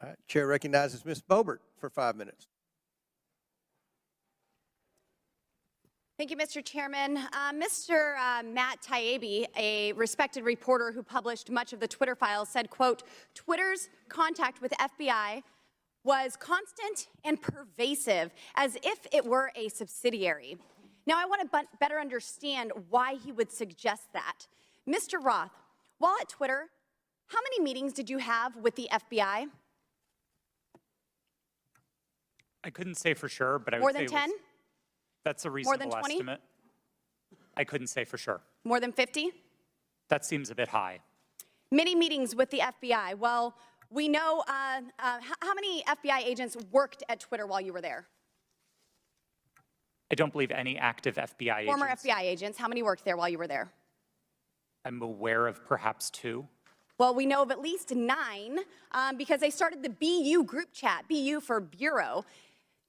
All right, Chair recognizes Ms. Boebert for 5 minutes. Thank you, Mr. Chairman. Mr. Matt Taibbi, a respected reporter who published much of the Twitter files, said, quote, Twitter's contact with FBI was constant and pervasive, as if it were a subsidiary. Now, I want to better understand why he would suggest that. Mr. Roth, while at Twitter, how many meetings did you have with the FBI? I couldn't say for sure, but I would More say than 10? That's a More than reasonable 20? estimate. I couldn't say for sure. More than 50? That seems a bit high. Many meetings with the FBI. Well, we know how many FBI agents worked at Twitter while you were there? I don't believe any active FBI Former agents. FBI agents. How many worked there while you were there? I'm aware of perhaps 2. Well, we know of at least 9 because they started the BU group chat, BU for Bureau.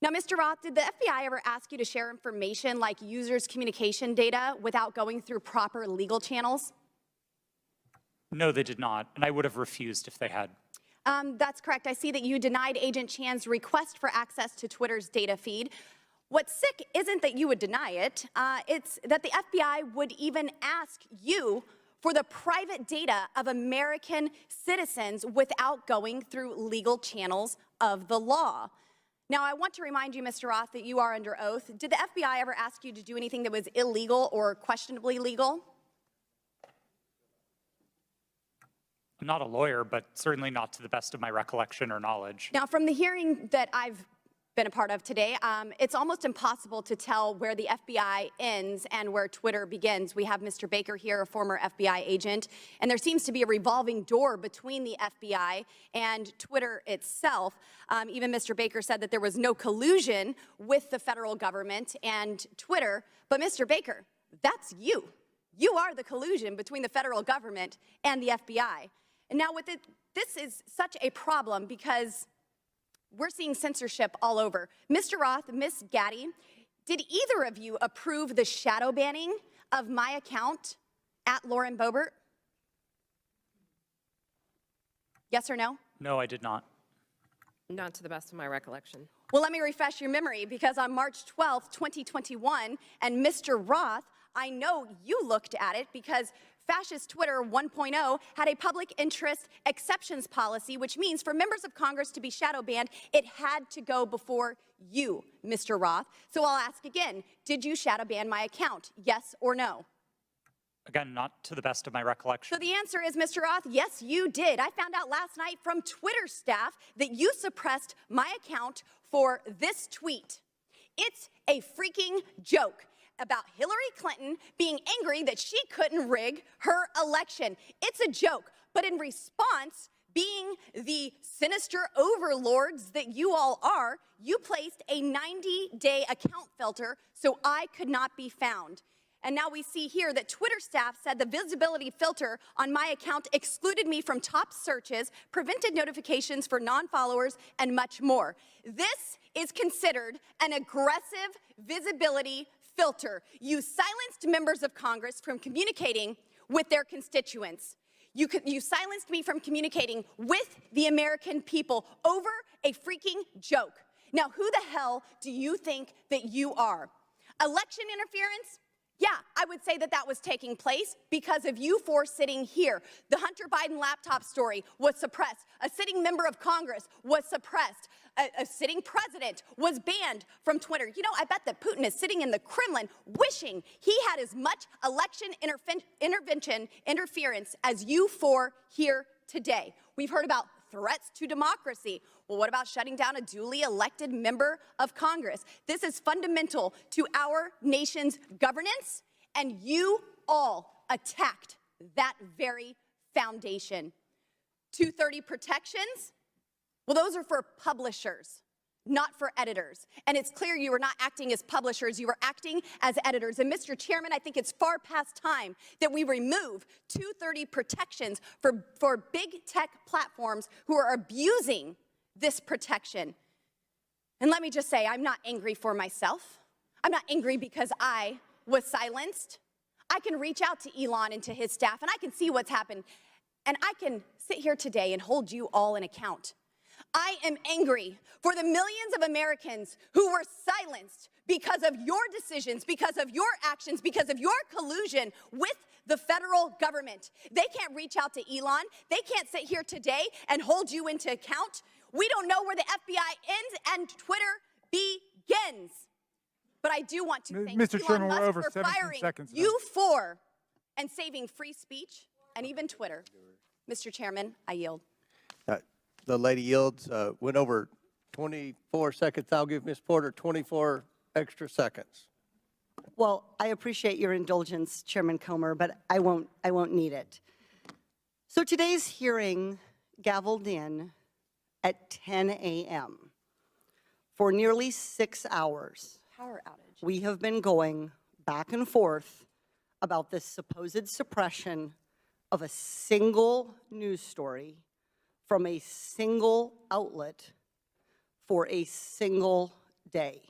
Now, Mr. Roth, did the FBI ever ask you to share information like users' communication data without going through proper legal channels? No, they did not, and I would have refused if they had. That's correct. I see that you denied Agent Chan's request for access to Twitter's data feed. What's sick isn't that you would deny it, it's that the FBI would even ask you for the private data of American citizens without going through legal channels of the law. Now, I want to remind you, Mr. Roth, that you are under oath. Did the FBI ever ask you to do anything that was illegal or questionably legal? I'm not a lawyer, but certainly not to the best of my recollection or knowledge. Now, from the hearing that I've been a part of today, it's almost impossible to tell where the FBI ends and where Twitter begins. We have Mr. Baker here, a former FBI agent, and there seems to be a revolving door between the FBI and Twitter itself. Even Mr. Baker said that there was no collusion with the federal government and Twitter, but Mr. Baker, that's you. You are the collusion between the federal government and the FBI. And now with it, this is such a problem because we're seeing censorship all over. Mr. Roth, Ms. Gaddy, did either of you approve the shadow banning of my account at Lauren Boebert? Yes or no? No, I did not. Not to the best of my recollection. Well, let me refresh your memory, because on March 12th, 2021, and Mr. Roth, I know you looked at it because Fascist Twitter 1.0 had a public interest exceptions policy, which means for members of Congress to be shadow banned, it had to go before you, Mr. Roth. So I'll ask again, did you shadow ban my account, yes or no? Again, not to the best of my recollection. So the answer is, Mr. Roth, yes, you did. I found out last night from Twitter staff that you suppressed my account for this tweet. It's a freaking joke about Hillary Clinton being angry that she couldn't rig her election. It's a joke, but in response, being the sinister overlords that you all are, you placed a 90-day account filter so I could not be found. And now we see here that Twitter staff said the visibility filter on my account excluded me from top searches, prevented notifications for non-followers, and much more. This is considered an aggressive visibility filter. You silenced members of Congress from communicating with their constituents. You silenced me from communicating with the American people over a freaking joke. Now, who the hell do you think that you are? Election interference? Yeah, I would say that that was taking place because of you four sitting here. The Hunter Biden laptop story was suppressed. A sitting member of Congress was suppressed. A sitting president was banned from Twitter. You know, I bet that Putin is sitting in the Kremlin wishing he had as much election interference as you four here today. We've heard about threats to democracy. Well, what about shutting down a duly elected member of Congress? This is fundamental to our nation's governance, and you all attacked that very foundation. 230 protections? Well, those are for publishers, not for editors. And it's clear you were not acting as publishers, you were acting as editors. And Mr. Chairman, I think it's far past time that we remove 230 protections for big tech platforms who are abusing this protection. And let me just say, I'm not angry for myself. I'm not angry because I was silenced. I can reach out to Elon and to his staff, and I can see what's happened. And I can sit here today and hold you all in account. I am angry for the millions of Americans who were silenced because of your decisions, because of your actions, because of your collusion with the federal government. They can't reach out to Elon. They can't sit here today and hold you into account. We don't know where the FBI ends and Twitter begins. But I do want to thank Mr. Elon Chairman, we're Musk over for 17 firing seconds now. you for and saving free speech and even Twitter. Mr. Chairman, I yield. The lady yields, went over 24 seconds. I'll give Ms. Porter 24 extra seconds. Well, I appreciate your indulgence, Chairman Comer, but I won't need it. So today's hearing gavelled in at 10 a.m. For nearly 6 hours. Power outage. We have been going back and forth about this supposed suppression of a single news story from a single outlet for a single day.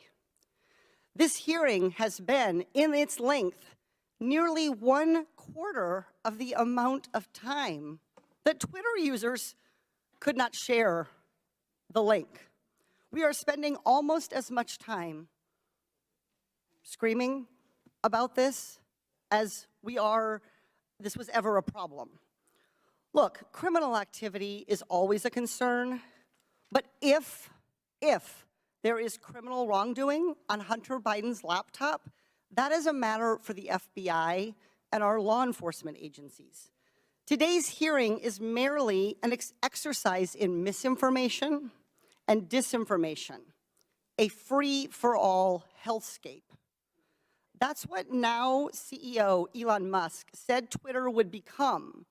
This hearing has been, in its length, nearly 1/4 of the amount of time that Twitter users could not share the link. We are spending almost as much time screaming about this as this was ever a problem. Look, criminal activity is always a concern, but if there is criminal wrongdoing on Hunter Biden's laptop, that is a matter for the FBI and our law enforcement agencies. Today's hearing is merely an exercise in misinformation and disinformation, a free-for-all hellscape. That's what now CEO Elon Musk said Twitter would become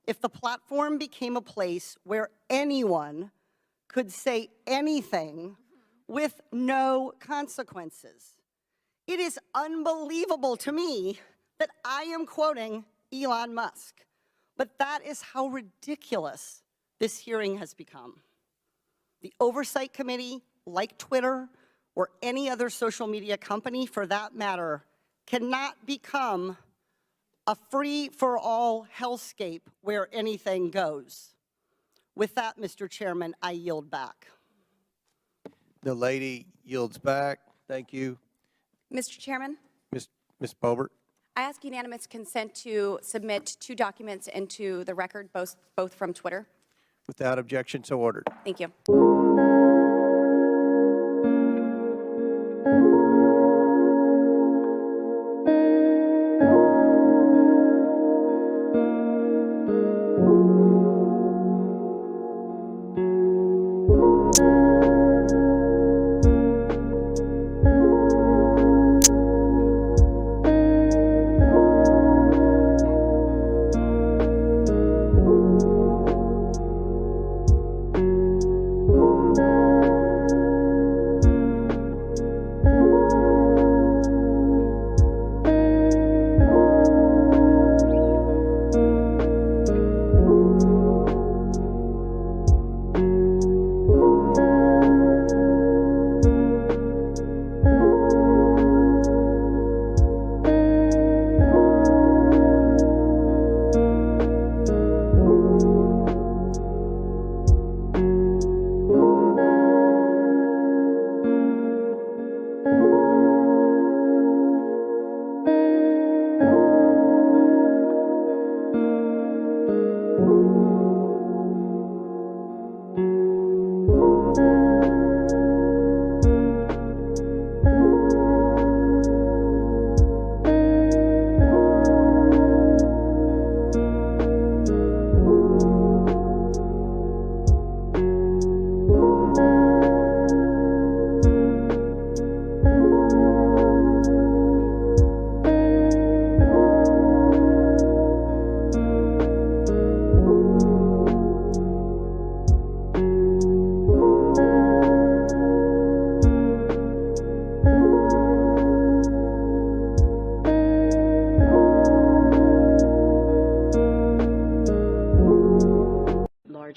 if the platform became a place where anyone could say anything with no consequences. It is unbelievable to me that I am quoting Elon Musk, but that is how ridiculous this hearing has become. The Oversight Committee, like Twitter or any other social media company for that matter, cannot become a free-for-all hellscape where anything goes. With that, Mr. Chairman, I yield back. The lady yields back. Thank you. Mr. Chairman, Ms. Boebert. I ask unanimous consent to submit 2 documents into the record, both from Twitter. Without objection, so ordered. Thank you.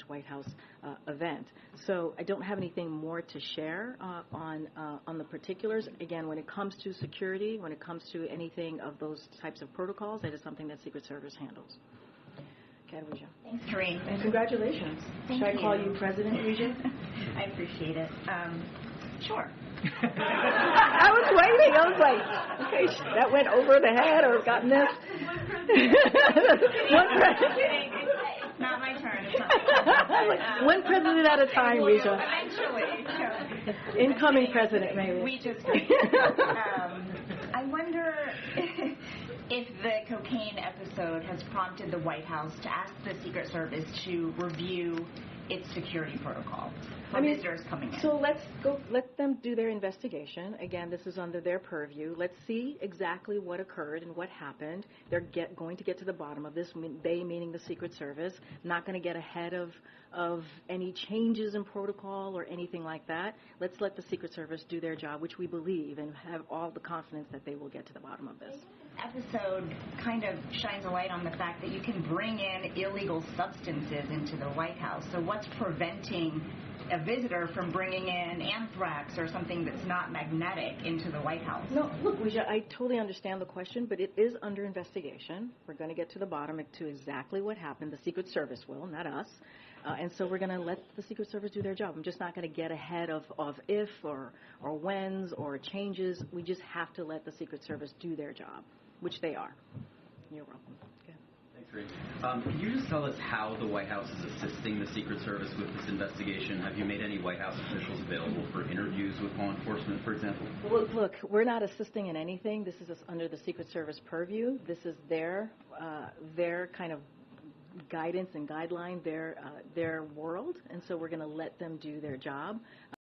White House event. So I don't have anything more to share on the particulars. Again, when it comes to security, when it comes to anything of those types of protocols, that is something that Secret Service handles. Okay, Aruja. Thanks, Karine. And congratulations. Thank Should you. I call you President, Aruja? appreciate it. Sure. I was waiting. I was like, okay, that went over the head or got missed. It's not my turn. It's not my turn. One president at a time, Risha. Eventually. Incoming president, maybe. We just I wonder if the cocaine episode has prompted the White House to ask the Secret Service to review its security protocol for visitors coming in. So let them do their investigation. Again, this is under their purview. Let's see exactly what occurred and what happened. They're going to get to the bottom of this, they meaning the Secret Service, not going to get ahead of any changes in protocol or anything like that. Let's let the Secret Service do their job, which we believe, and have all the confidence that they will get to the bottom of this. Episode kind of shines a light on the fact that you can bring in illegal substances into the White House. So what's preventing a visitor from bringing in anthrax or something that's not magnetic into the White House? No, look, Risha, I totally understand the question, but it is under investigation. We're going to get to the bottom to exactly what happened. The Secret Service will, not us. And so we're going to let the Secret Service do their job. I'm just not going to get ahead of if or whens or changes. We just have to let the Secret Service do their job, which they are. You're welcome. Okay. Thanks, Ree. Can you just tell us how the White House is assisting the Secret Service with this investigation? Have you made any White House officials available for interviews with law enforcement, for example? Well, look, we're not assisting in anything. This is under the Secret Service purview. This is their kind of guidance and guideline, their world, and so we're going to let them do their job.